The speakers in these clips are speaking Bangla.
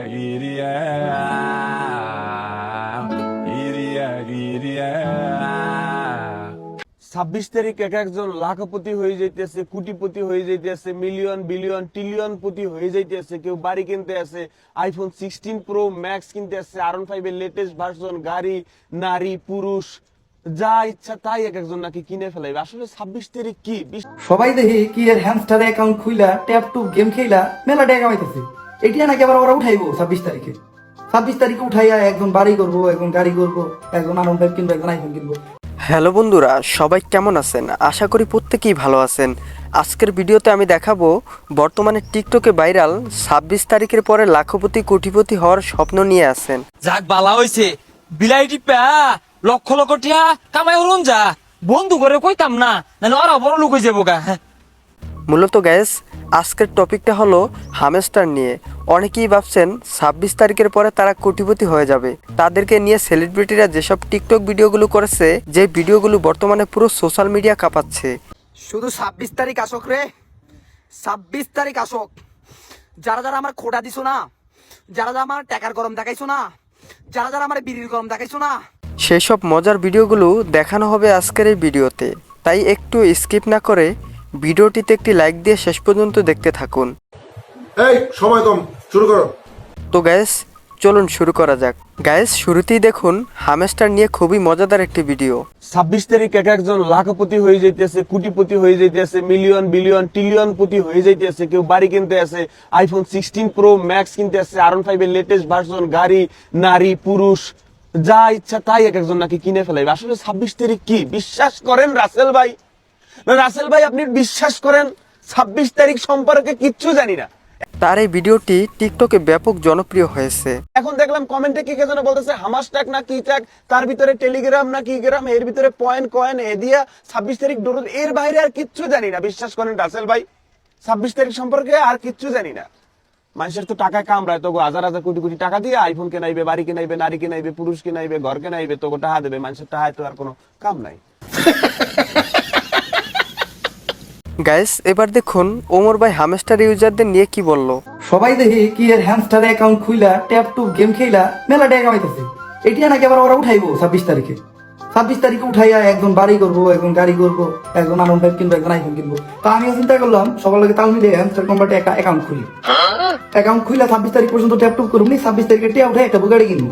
iria, iria, iria। 26 তারিখ এক একজন লাখপতি হয়ে যাইতেছে, কোটিপতি হয়ে যাইতেছে, মিলিয়ন বিলিয়ন ট্রিলিয়ন পতি হয়ে যাইতেছে। কেউ বাড়ি কিনতে আছে, আইফোন 16 প্রো ম্যাক্স কিনতে আছে, R15 এর লেটেস্ট ভার্সন, গাড়ি, নারী, পুরুষ, যা ইচ্ছা তাই এক একজন নাকি কিনে ফেলাইবে। আসলে 26 তারিখ কি সবাই দেখি কি এর হ্যামস্টার অ্যাকাউন্ট খুইলা ট্যাপ টু গেম খেলা মেলা টাকা কামাইতেছে। এটা নাকি আবার ওরা উঠাইবো 26 তারিখে। 26 তারিখে উঠাইয়া একজন বাড়ি করবো, একজন গাড়ি করবো, একজন R15 কিনবো, একজন আইফোন কিনবো। হ্যালো বন্ধুরা, সবাই কেমন আছেন? আশা করি প্রত্যেকেই ভালো আছেন। আজকের ভিডিওতে আমি দেখাবো বর্তমানে টিকটকে ভাইরাল 26 তারিখের পরে লাখপতি কোটিপতি হওয়ার স্বপ্ন নিয়ে আছেন। যাক বালা হইছে, বিলাইটি পা লক্ষ লক্ষ টিয়া কামাই হলুন যা বন্ধু করে কইতাম না, না ওরা বড় লোক হয়ে যাবো গা। মূলত গ্যাস আজকের টপিকটা হলো হামস্টার নিয়ে। অনেকেই ভাবছেন 26 তারিখের পরে তারা কোটিপতি হয়ে যাবে। তাদেরকে নিয়ে সেলিব্রিটিরা যেসব টিকটক ভিডিওগুলো করেছে, যে ভিডিওগুলো বর্তমানে পুরো সোশ্যাল মিডিয়া কাঁপাচ্ছে। শুধু 26 তারিখ আসক রে, 26 তারিখ আসক। যারা যারা আমার খোটা দিছো না, যারা যারা আমার টাকার গরম দেখাইছো না, যারা যারা আমার বিড়ির গরম দেখাইছো না, সেই সব মজার ভিডিওগুলো দেখানো হবে আজকের এই ভিডিওতে। তাই একটু স্কিপ না করে ভিডিওটিতে একটি লাইক দিয়ে শেষ পর্যন্ত দেখতে থাকুন। এই সময় কম, শুরু করো। তো গ্যাস চলুন শুরু করা যাক। গ্যাস শুরুতেই দেখুন হামস্টার নিয়ে খুবই মজাদার একটি ভিডিও। 26 তারিখ এক একজন লাখপতি হয়ে যাইতেছে, কোটিপতি হয়ে যাইতেছে, মিলিয়ন বিলিয়ন ট্রিলিয়ন পতি হয়ে যাইতেছে। কেউ বাড়ি কিনতে আছে, আইফোন 16 প্রো ম্যাক্স কিনতে আছে, R15 এর লেটেস্ট ভার্সন, গাড়ি, নারী, পুরুষ, যা ইচ্ছা তাই এক একজন নাকি কিনে ফেলাইবে। আসলে 26 তারিখ কি বিশ্বাস করেন রাসেল ভাই? রাসেল ভাই আপনি বিশ্বাস করেন 26 তারিখ সম্পর্কে কিচ্ছু জানি না। তার এই ভিডিওটি টিকটকে ব্যাপক জনপ্রিয় হয়েছে। এখন দেখলাম কমেন্টে কি যেন বলতেছে হামাসটাক না কি টাক, তার ভিতরে টেলিগ্রাম না কি গ্রাম, এর ভিতরে পয়েন্ট কয়েন এ দিয়া 26 তারিখ ডোর, এর বাইরে আর কিচ্ছু জানি না। বিশ্বাস করেন রাসেল ভাই 26 তারিখ সম্পর্কে আর কিচ্ছু জানি না। মানুষের তো টাকা কামড়ায়, তো হাজার হাজার কোটি কোটি টাকা দিয়ে আইফোন কেনাইবে, বাড়ি কেনাইবে, নারী কেনাইবে, পুরুষ কেনাইবে, ঘর কেনাইবে, তো টাকা দেবে। মানুষের টাকায় তো আর কোনো কাম নাই। গাইস এবার দেখুন ওমর ভাই হামস্টার ইউজারদের নিয়ে কি বলল। সবাই দেখি কি এর হ্যামস্টার অ্যাকাউন্ট খুইলা ট্যাপ টু গেম খেলা মেলা টাকা কামাইতেছে। এটা নাকি আবার ওরা উঠাইবো 26 তারিখে। 26 তারিখে উঠাইয়া একজন বাড়ি করবো, একজন গাড়ি করবো, একজন R15 কিনবো, একজন আইফোন কিনবো। তো আমিও চিন্তা করলাম সবার লগে তাল মিলিয়ে হ্যামস্টার কোম্পানি অ্যাকাউন্ট খুলি। অ্যাকাউন্ট খুইলা 26 তারিখ পর্যন্ত ট্যাপ টুপ করবো, 26 তারিখে টিয়া উঠে একটা গাড়ি কিনবো।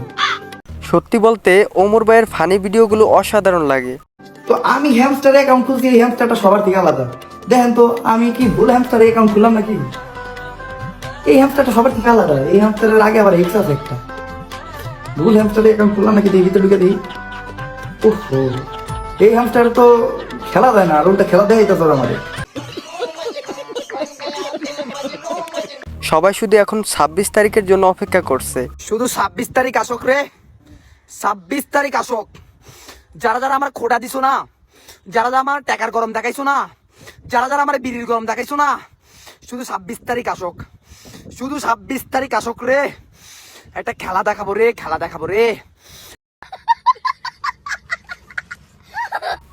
সত্যি বলতে ওমর ভাইয়ের ফানি ভিডিওগুলো অসাধারণ লাগে। তো আমি হ্যামস্টার অ্যাকাউন্ট খুলছি, এই হ্যামস্টারটা সবার থেকে আলাদা। দেখেন তো আমি কি ভুল হ্যামস্টার অ্যাকাউন্ট খুললাম নাকি? এই হ্যামস্টারটা সবার থেকে আলাদা। এই হ্যামস্টারের আগে আবার এক্স আছে একটা। ভুল হ্যামস্টার অ্যাকাউন্ট খুললাম নাকি? দেখি ভিতরে ঢুকে দিই। ওহো, এই হ্যামস্টার তো খেলা যায় না, আর ওটা খেলা দেয় এটা আমাদের। সবাই শুধু এখন 26 তারিখের জন্য অপেক্ষা করছে। শুধু 26 তারিখ আসক রে, 26 তারিখ আসক। যারা যারা আমার খোটা দিছো না, যারা যারা আমার টাকার গরম দেখাইছো না, যারা যারা আমার বিড়ির গরম দেখাইছো না, শুধু 26 তারিখ আসক। শুধু 26 তারিখ আসক রে, একটা খেলা দেখাবো রে, খেলা দেখাবো রে।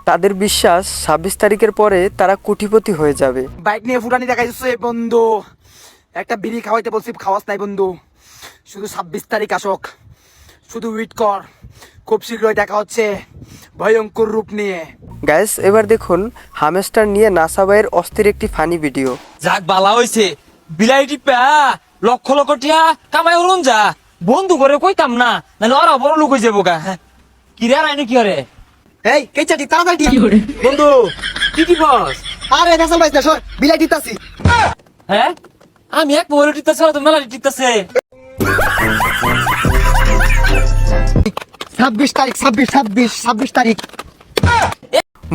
তাদের বিশ্বাস 26 তারিখের পরে তারা কোটিপতি হয়ে যাবে। বাইক নিয়ে ফুটানি দেখাইছো বন্ধু, একটা বিড়ি খাওয়াইতে বলছি, খাওয়াস নাই বন্ধু। শুধু 26 তারিখ আসক, শুধু ওয়েট কর, খুব শীঘ্রই দেখা হচ্ছে ভয়ঙ্কর রূপ নিয়ে। গাইস এবার দেখুন হামস্টার নিয়ে নাসা ভাইয়ের অস্থির একটি ফানি ভিডিও। যাক বালা হইছে, বিলাইটি পা লক্ষ লক্ষ টিয়া কামাই হলুন যা বন্ধু করে কইতাম না, না ওরা বড় লোক হয়ে যাবো গা। কি রে আইনি কি রে? এই কেচাটি তাড়াতাড়ি বন্ধু কি কি বস? আরে ফেসাল ভাই না, সর বিলাই দিতাছি। হ্যাঁ আমি এক মোবাইল টিপতেছে, তো মেলা টিপতেছে। 26 তারিখ, 26 তারিখ।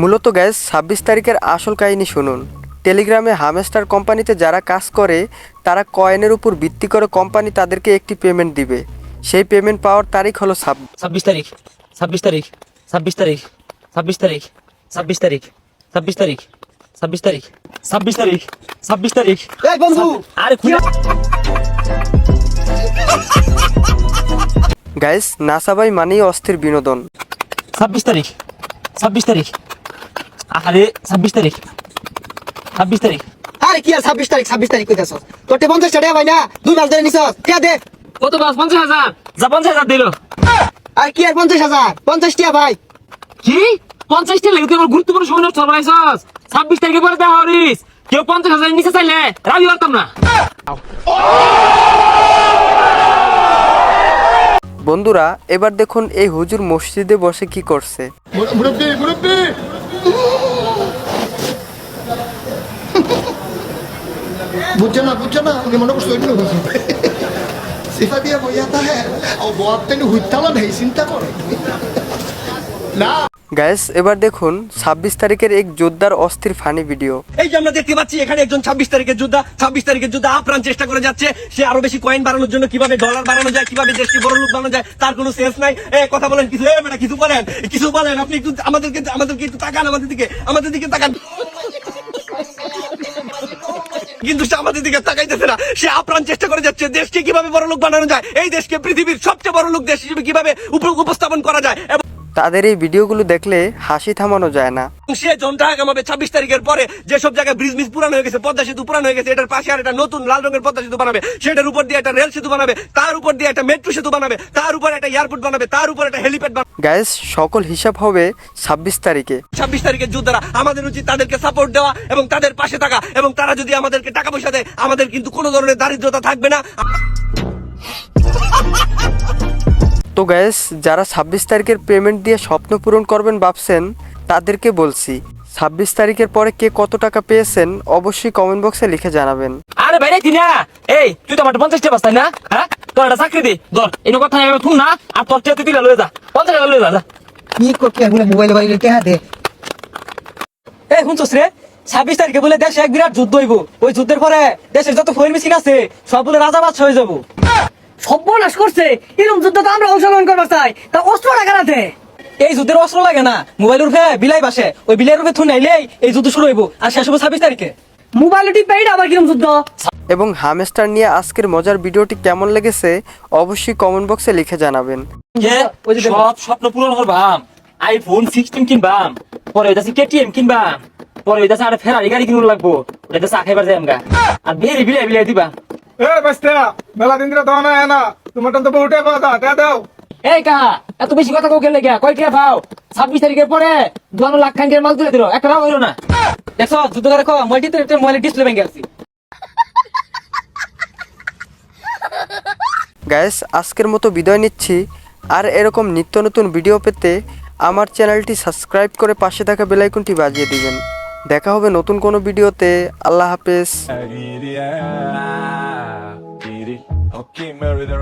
মূলত গাইস 26 তারিখের আসল কাহিনী শুনুন। টেলিগ্রামে হামস্টার কোম্পানিতে যারা কাজ করে তারা কয়েনের উপর ভিত্তি করে কোম্পানি তাদেরকে একটি পেমেন্ট দিবে। সেই পেমেন্ট পাওয়ার তারিখ হলো 26 তারিখ, 26 তারিখ, 26 তারিখ, 26 তারিখ, 26 তারিখ, 26 তারিখ, 26 তারিখ, 26 তারিখ, 26 তারিখ। এই বন্ধু আরে গাইস নাসা ভাই মানেই অস্থির বিনোদন। 26 তারিখ, 26 তারিখ, আরে 26 তারিখ, 26 তারিখ। আরে কি আর 26 তারিখ কইতাছ? তোর 50 টাকা ভাই না, 2 মাস ধরে নিছস। কে দে? কত বাস 50,000 যা 50,000 দিল আর কি আর 50,000 50 টিয়া ভাই কি 50 টা লেগে তুই আমার গুরুত্বপূর্ণ সময় নষ্ট করবাইছস 26 তারিখে পরে দেখা হরিস কেউ 50,000 নিচে চাইলে রাজি হতাম না। বন্ধুরা এবার দেখুন এই হুজুর মসজিদে বসে কি করছে। মুরব্বী মুরব্বী বুঝছো না উনি মনে করছো ওইটুকু সিফা দিয়ে বইয়া তাহে ও বয়াত তেন হুইতালা নেই চিন্তা করে না। গাইস এবার দেখুন 26 তারিখের এক যোদ্ধার অস্থির ফানি ভিডিও। এই যে আমরা দেখতে পাচ্ছি এখানে একজন 26 তারিখের যোদ্ধা আপ্রাণ চেষ্টা করে যাচ্ছে। সে আরো বেশি কয়েন বাড়ানোর জন্য, কিভাবে ডলার বাড়ানো যায়, কিভাবে দেশকে বড় লোক বানানো যায় তার কোনো সেন্স নাই। কথা বলেন কিছু, কিছু বলেন আপনি একটু আমাদেরকে একটু তাকান, আমাদের দিকে তাকান। কিন্তু সে আমাদের দিকে তাকাইতেছে না। সে আপ্রাণ চেষ্টা করে যাচ্ছে দেশকে কিভাবে বড় লোক বানানো যায়, এই দেশকে পৃথিবীর সবচেয়ে বড় লোক দেশ হিসেবে কিভাবে উপস্থাপন করা যায়। তাদের এই ভিডিওগুলো দেখলে হাসি থামানো যায় না। সে জনটা কামাবে 26 তারিখের পরে যেসব জায়গায় ব্রিজ মিস পুরানো হয়ে গেছে, পদ্মা সেতু পুরানো হয়ে গেছে, এটার পাশে আর একটা নতুন লাল রঙের পদ্মা সেতু বানাবে, সেটার উপর দিয়ে একটা রেল সেতু বানাবে, তার উপর দিয়ে একটা মেট্রো সেতু বানাবে, তার উপর একটা এয়ারপোর্ট বানাবে, তার উপর একটা হেলিপ্যাড বানাবে। গাইস সকল হিসাব হবে 26 তারিখে। 26 তারিখের যোদ্ধারা, আমাদের উচিত তাদেরকে সাপোর্ট দেওয়া এবং তাদের পাশে থাকা, এবং তারা যদি আমাদেরকে টাকা পয়সা দেয় আমাদের কিন্তু কোনো ধরনের দারিদ্রতা থাকবে না। তো গ্যাস যারা 26 তারিখের পেমেন্ট দিয়ে স্বপ্ন পূরণ করবেন ভাবছেন তাদেরকে বলছি 26 তারিখের পরে কে কত টাকা পেয়েছেন অবশ্যই কমেন্ট বক্সে লিখে জানাবেন। আরে বাইরে কি না এই তুই তো আমার 50 টা বাস্তাই না হ্যাঁ তোর একটা চাকরি দে ধর এই কথা আমি শুন না আর তোর তুই তুই লয়ে যা 50,000 লয়ে যা কি করতে এখন মোবাইল বাইরে টেহা দে এই শুনছস রে 26 তারিখে বলে দেশে এক বিরাট যুদ্ধ হইব, ওই যুদ্ধের পরে দেশের যত ফয়েল মেশিন আছে সব বলে রাজা বাদশা হয়ে যাবো। সর্বনাশ করছে এরকম যুদ্ধ তো আমরা অংশগ্রহণ করবার চাই, তা অস্ত্র টাকা রাখে। এই যুদ্ধের অস্ত্র লাগে না, মোবাইল উঠে বিলাই বাসে, ওই বিলাই উঠে থুন নাইলেই এই যুদ্ধ শুরু হইব আর শেষ হবে 26 তারিখে। মোবাইল টিপে এটা আবার কিরকম যুদ্ধ। এবং হামস্টার নিয়ে আজকের মজার ভিডিওটি কেমন লেগেছে অবশ্যই কমেন্ট বক্সে লিখে জানাবেন। ওই যে সব স্বপ্ন পূরণ করবাম, আইফোন 16 কিনবাম, পরে হইতাছে কেটিএম কিনবাম, পরে হইতাছে আর ফেরারি গাড়ি কিনুন লাগবো, হইতাছে আখাইবার যাই আমগা আর বেরি বিলাই দিবা। এ বাস্তা মেলা দিন ধরে দাও না তোমার তো বহুটে কথা দাও। এই কাহা এত বেশি কথা কও কেলে কয় টিয়া পাও 26 তারিখের পরে 2 লাখ খান মাল তুলে দিল, একটা রাও হইলো না। দেখো যুদ্ধ করে দেখো মোবাইলটিতে একটা মোবাইলের ডিসপ্লে ভেঙে গেছে। গাইস আজকের মতো বিদায় নিচ্ছি, আর এরকম নিত্য নতুন ভিডিও পেতে আমার চ্যানেলটি সাবস্ক্রাইব করে পাশে থাকা বেল আইকনটি বাজিয়ে দিবেন। দেখা হবে নতুন কোনো ভিডিওতে। আল্লাহ হাফেজ। Okay, murder,